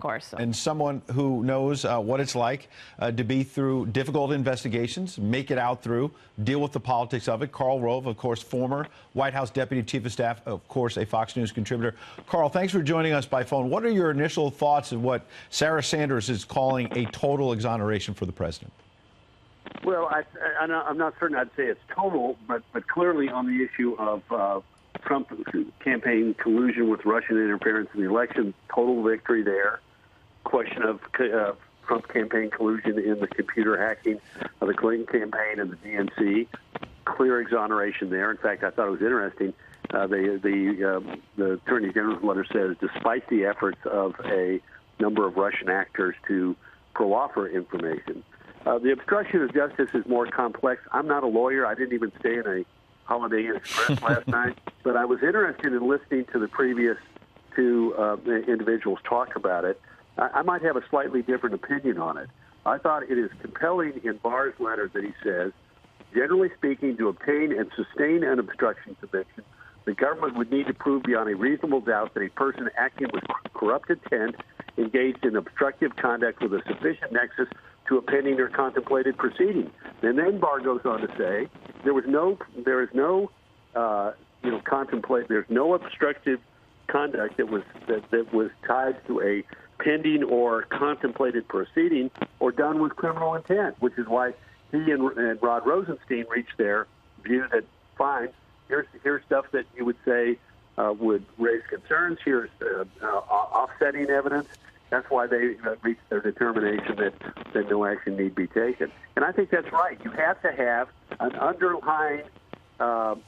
course. So. And someone who knows what it's like to be through difficult investigations, make it out through, deal with the politics of it. Karl Rove, of course, former White House Deputy Chief of Staff, of course, a Fox News contributor. Karl, thanks for joining us by phone. What are your initial thoughts of what Sarah Sanders is calling a total exoneration for the president? Well, I'm not certain I'd say it's total, but clearly on the issue of Trump campaign collusion with Russian interference in the election, total victory there. Question of Trump campaign collusion in the computer hacking of the Clinton campaign and the DNC, clear exoneration there. In fact, I thought it was interesting. The Attorney General's letter says, despite the efforts of a number of Russian actors to pro-offer information, the obstruction of justice is more complex. I'm not a lawyer. I didn't even stay in a Holiday Inn Express last night, but I was interested in listening to the previous two individuals talk about it. I might have a slightly different opinion on it. I thought it is compelling in Barr's letter that he says, generally speaking, to obtain and sustain an obstruction conviction, the government would need to prove beyond a reasonable doubt that a person acting with corrupt intent engaged in obstructive conduct with a sufficient nexus to a pending or contemplated proceeding. And then Barr goes on to say there's no obstructive conduct that was tied to a pending or contemplated proceeding or done with criminal intent, which is why he and Rod Rosenstein reached their view that fine, here's stuff that you would say would raise concerns. Here's offsetting evidence. That's why they reached their determination that no action need be taken. And I think that's right. You have to have an underlying, an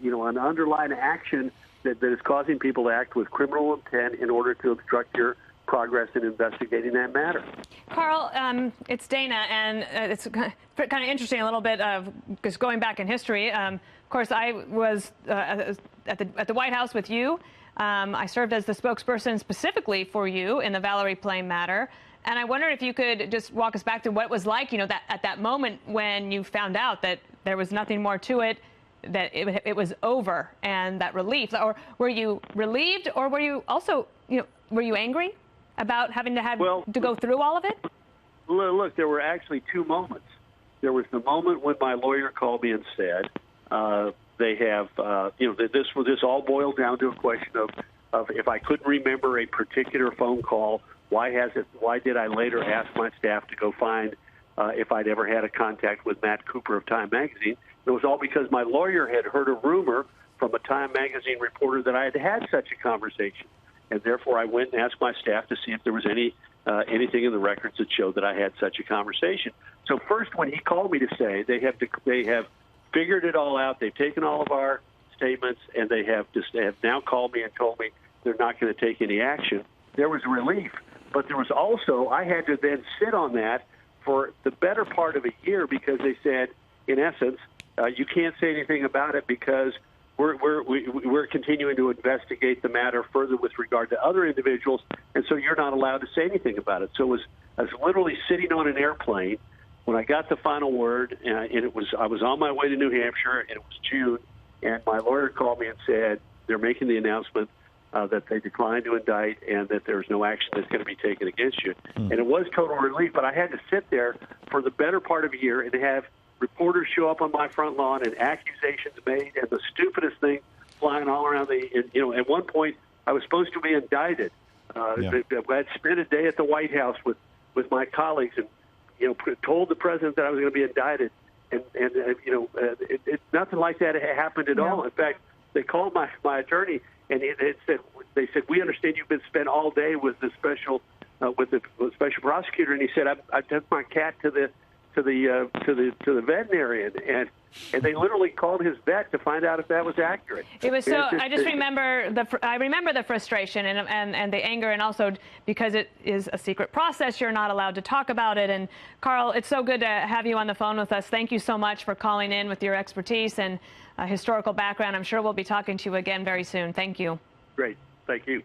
underlying action that is causing people to act with criminal intent in order to obstruct your progress in investigating that matter. Karl, it's Dana, and it's kind of interesting a little bit of just going back in history. Of course, I was at the White House with you. I served as the spokesperson specifically for you in the Valerie Plame matter. And I wonder if you could just walk us back to what it was like, that at that moment when you found out that there was nothing more to it, that it was over, and that relief. Or were you relieved, or were you also, were you angry about having to to go through all of it? Look, there were actually two moments. There was the moment when my lawyer called me and said, they have, this all boils down to a question of if I couldn't remember a particular phone call, why did I later ask my staff to go find if I'd ever had a contact with Matt Cooper of Time Magazine? It was all because my lawyer had heard a rumor from a Time Magazine reporter that I had had such a conversation. And therefore, I went and asked my staff to see if there was anything in the records that showed that I had such a conversation. So first, when he called me to say they have figured it all out, they've taken all of our statements, and they have now called me and told me they're not going to take any action, there was relief. But there was also, I had to then sit on that for the better part of a year because they said, in essence, you can't say anything about it because we're continuing to investigate the matter further with regard to other individuals, and so you're not allowed to say anything about it. So I was literally sitting on an airplane when I got the final word, and I was on my way to New Hampshire, and it was June, and my lawyer called me and said they're making the announcement that they declined to indict and that there's no action that's going to be taken against you. And it was total relief, but I had to sit there for the better part of a year and have reporters show up on my front lawn and accusations made and the stupidest thing flying all around at one point I was supposed to be indicted. I'd spent a day at the White House with my colleagues and, told the president that I was going to be indicted. And nothing like that happened at all. In fact, they called my attorney and they said, we understand you've been spent all day with the special prosecutor. And he said, I took my cat to the veterinarian, and they literally called his vet to find out if that was accurate. It was so. I just remember the frustration and the anger, and also because it is a secret process, you're not allowed to talk about it. And Karl, it's so good to have you on the phone with us. Thank you so much for calling in with your expertise and historical background. I'm sure we'll be talking to you again very soon. Thank you. Great. Thank you.